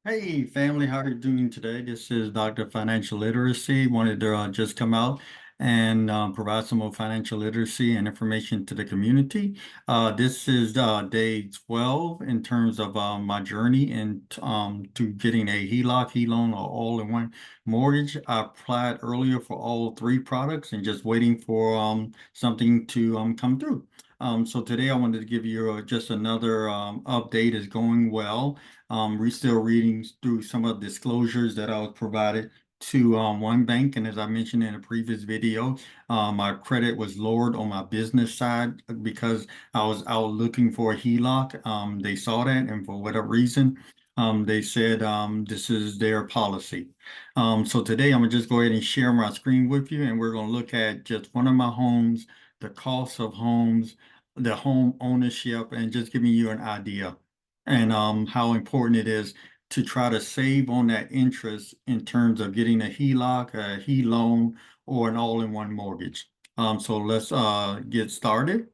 Hey family, how are you doing today? This is Dr. Financial Literacy. Wanted to just come out and provide some more financial literacy and information to the community. This is day 12 in terms of my journey to getting a HELOC, HELOAN, or all-in-one mortgage. I applied earlier for all three products and just waiting for something to come through. So today I wanted to give you just another update. Is going well. We're still reading through some of the disclosures that I was provided to one bank. And as I mentioned in a previous video, my credit was lowered on my business side because I was out looking for a HELOC. They saw that, and for whatever reason, they said this is their policy. So today I'm gonna just go ahead and share my screen with you, and we're gonna look at just one of my homes, the cost of homes, the home ownership, and just giving you an idea and how important it is to try to save on that interest in terms of getting a HELOC, a HELOAN, or an all-in-one mortgage. So let's get started.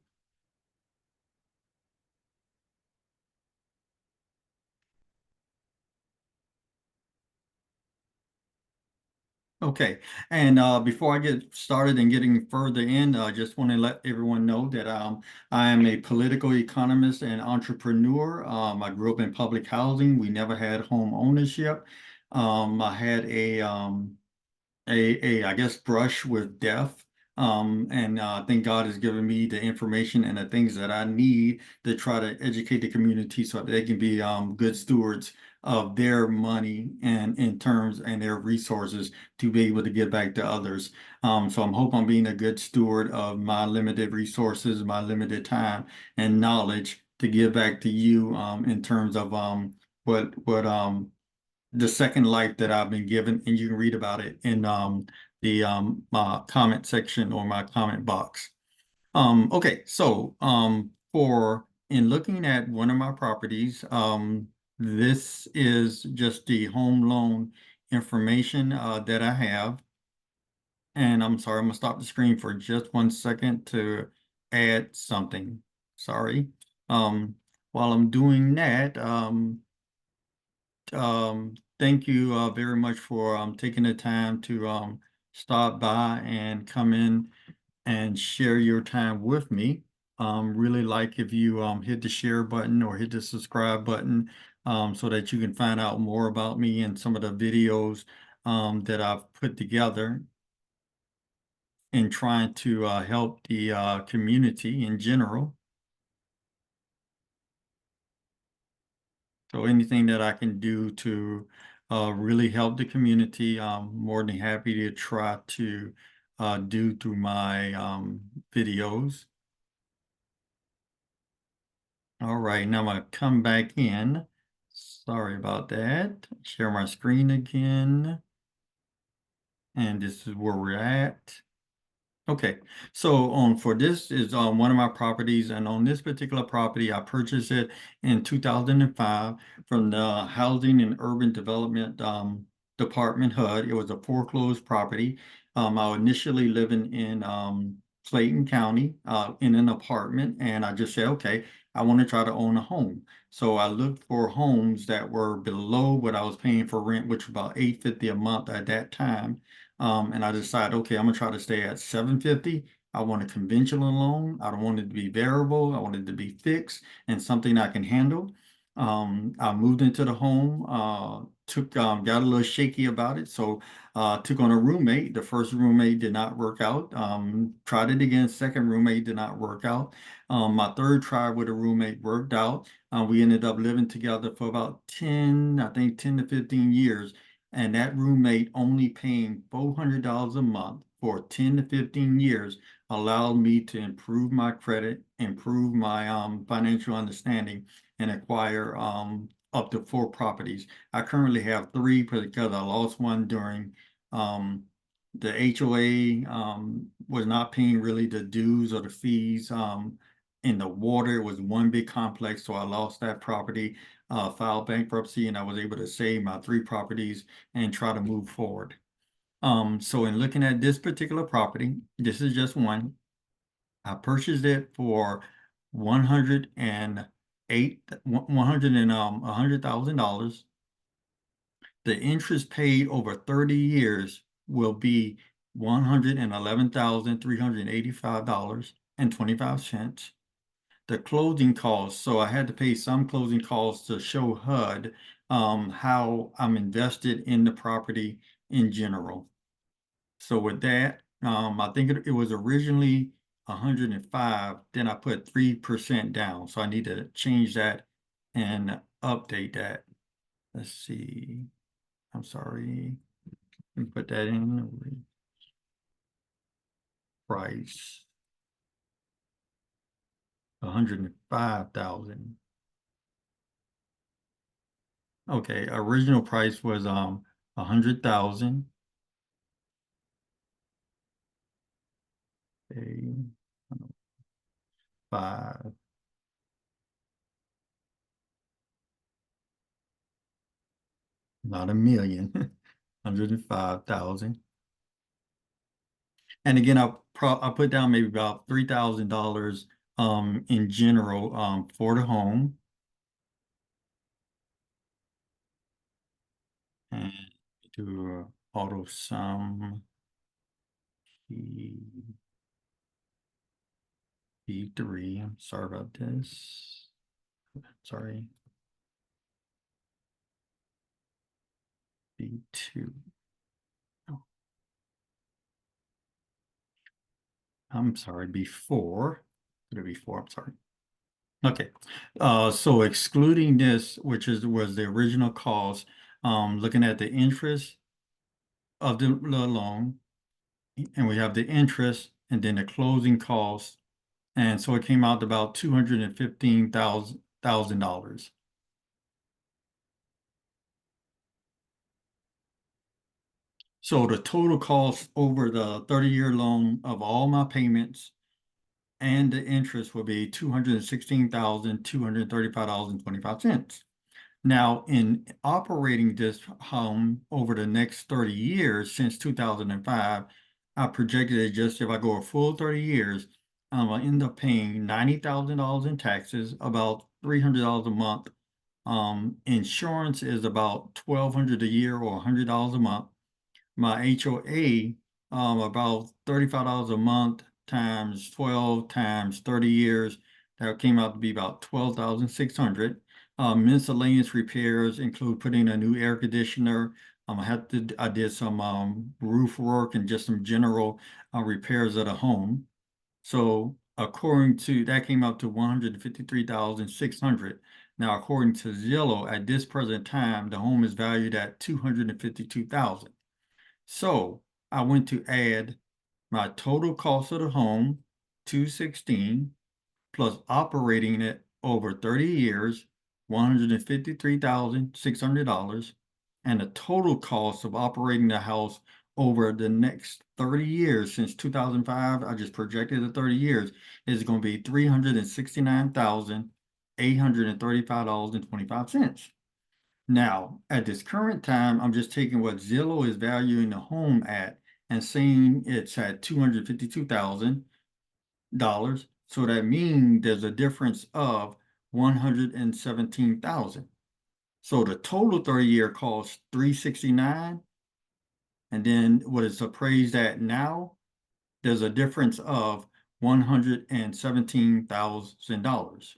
Okay, and before I get started and getting further in, I just want to let everyone know that I am a political economist and entrepreneur. I grew up in public housing. We never had home ownership. I had I guess brush with death. And I think God has given me the information and the things that I need to try to educate the community so that they can be good stewards of their money and in terms and their resources to be able to give back to others. So I'm hoping I'm being a good steward of my limited resources, my limited time and knowledge to give back to you in terms of what the second life that I've been given, and you can read about it in the my comment section or my comment box. Okay, so for in looking at one of my properties, this is just the home loan information that I have. And I'm sorry, I'm gonna stop the screen for just 1 second to add something. Sorry. While I'm doing that, thank you very much for taking the time to stop by and come in and share your time with me. Really like if you hit the share button or hit the subscribe button so that you can find out more about me and some of the videos that I've put together in trying to help the community in general. So anything that I can do to really help the community, I'm more than happy to try to do through my videos. All right, now I'm gonna come back in. Sorry about that. Share my screen again. And this is where we're at. Okay, so for this is one of my properties, and on this particular property, I purchased it in 2005 from the Housing and Urban Development Department HUD. It was a foreclosed property. I was initially living in Clayton County in an apartment, and I just said, okay, I want to try to own a home. So I looked for homes that were below what I was paying for rent, which was about $850 a month at that time. And I decided, okay, I'm gonna try to stay at 750. I want a conventional loan. I don't want it to be variable. I want it to be fixed and something I can handle. I moved into the home, got a little shaky about it. So took on a roommate. The first roommate did not work out. Tried it again. Second roommate did not work out. My third try with a roommate worked out. We ended up living together for about 10, I think 10 to 15 years, and that roommate only paying $400 a month for 10 to 15 years allowed me to improve my credit, improve my financial understanding, and acquire up to 4 properties. I currently have 3 because I lost one during the HOA was not paying really the dues or the fees. In the water, it was one big complex, so I lost that property, filed bankruptcy, and I was able to save my 3 properties and try to move forward. So in looking at this particular property, this is just one. I purchased it for 108, 100 and $100,000. The interest paid over 30 years will be $111,385.25. The closing costs, so I had to pay some closing costs to show HUD how I'm invested in the property in general. So with that, I think it was originally 105, then I put 3% down. So I need to change that and update that. Let's see. I'm sorry. Let me put that in. Price 105,000. Okay, original price was 100,000. Okay, 5. Not a million. 105,000. And again, I put down maybe about $3,000 in general for the home. And do auto sum B3. I'm sorry about this. Sorry. B2. Oh, I'm sorry, B4. It'll be 4, I'm sorry. Okay, so excluding this, which was the original cost, looking at the interest of the loan, and we have the interest and then the closing costs, and so it came out to about $215,000. So the total cost over the 30-year loan of all my payments and the interest will be $216,235.25. Now, in operating this home over the next 30 years since 2005, I projected it just if I go a full 30 years, I'm gonna end up paying $90,000 in taxes, about $300 a month. Insurance is about $1,200 a year or $100 a month. My HOA, about $35 a month times 12 times 30 years. That came out to be about 12,600. Miscellaneous repairs include putting a new air conditioner. I did some roof work and just some general repairs of the home. So according to that came up to 153,600. Now, according to Zillow, at this present time, the home is valued at 252,000. So I went to add my total cost of the home, 216, plus operating it over 30 years, $153,600, and the total cost of operating the house over the next 30 years since 2005, I just projected the 30 years, is going to be $369,835.25. Now, at this current time, I'm just taking what Zillow is valuing the home at and saying it's at $252,000. So that means there's a difference of 117,000. So the total 30-year cost 369, and then what it's appraised at now, there's a difference of $117,000.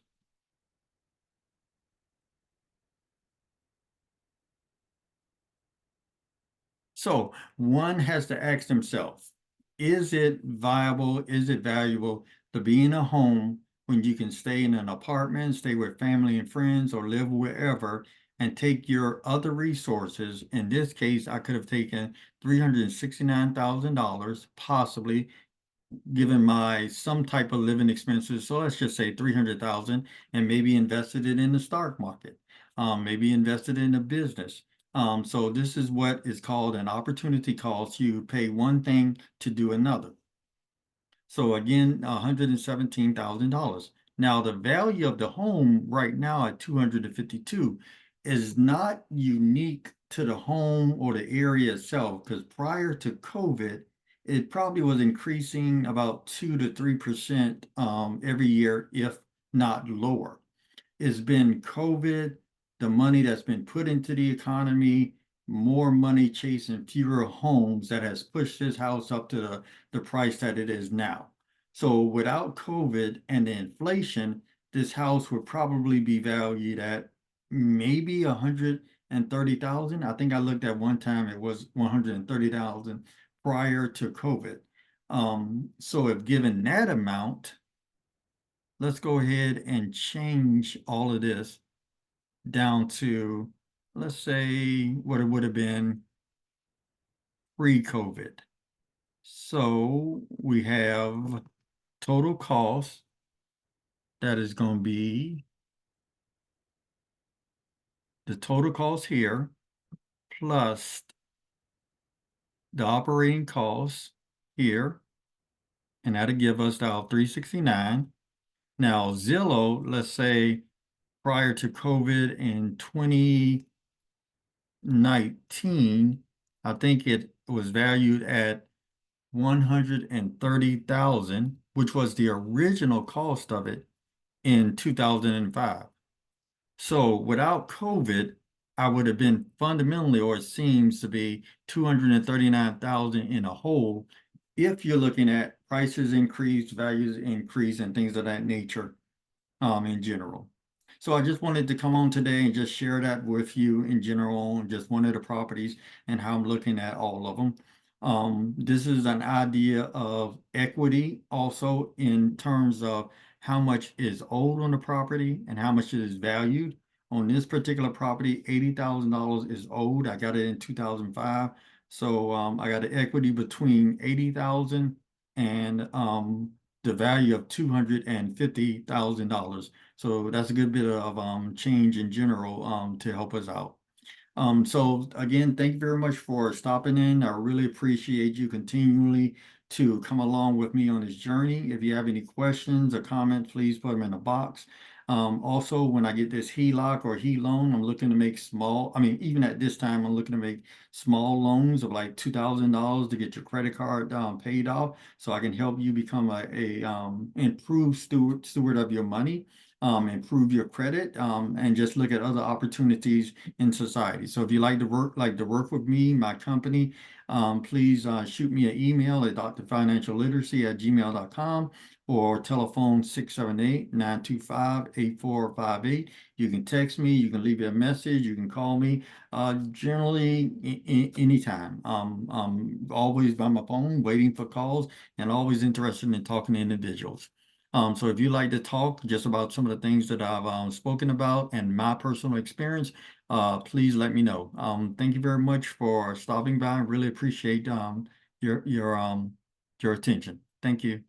So one has to ask themselves, is it viable, is it valuable to be in a home when you can stay in an apartment, stay with family and friends, or live wherever, and take your other resources? In this case, I could have taken $369,000, possibly, given my some type of living expenses. So let's just say 300,000, and maybe invested it in the stock market, maybe invested in a business. So this is what is called an opportunity cost. You pay one thing to do another. So again, $117,000. Now the value of the home right now at 252 is not unique to the home or the area itself, because prior to COVID, it probably was increasing about 2 to 3% every year, if not lower. It's been COVID, the money that's been put into the economy, more money chasing fewer homes that has pushed this house up to the price that it is now. So without COVID and the inflation, this house would probably be valued at maybe 130,000. I think I looked at one time, it was 130,000 prior to COVID. So if given that amount, let's go ahead and change all of this down to, let's say, what it would have been pre-COVID. So we have total cost that is going to be the total cost here plus the operating costs here, and that'll give us our 369. Now Zillow, let's say prior to COVID in 2019, I think it was valued at 130,000, which was the original cost of it in 2005. So without COVID, I would have been fundamentally, or it seems to be 239,000 in a hole if you're looking at prices increase, values increase, and things of that nature in general. So I just wanted to come on today and just share that with you in general, and just one of the properties and how I'm looking at all of them. This is an idea of equity also in terms of how much is owed on the property and how much it is valued. On this particular property, $80,000 is owed. I got it in 2005. So I got an equity between 80,000 and the value of $250,000. So that's a good bit of change in general to help us out. So again, thank you very much for stopping in. I really appreciate you continually to come along with me on this journey. If you have any questions or comments, please put them in the box. Also, when I get this HELOC or HELOAN, I'm looking to make small, I mean, even at this time, I'm looking to make small loans of like $2,000 to get your credit card paid off, so I can help you become a improved steward of your money, improve your credit, and just look at other opportunities in society. So if you like to work with me, my company, please shoot me an email at drfinancialliteracy@gmail.com or telephone 678-925-8458. You can text me, you can leave me a message, you can call me, generally anytime. I'm always by my phone waiting for calls and always interested in talking to individuals. So if you'd like to talk just about some of the things that I've spoken about and my personal experience, please let me know. Thank you very much for stopping by. I really appreciate your attention. Thank you.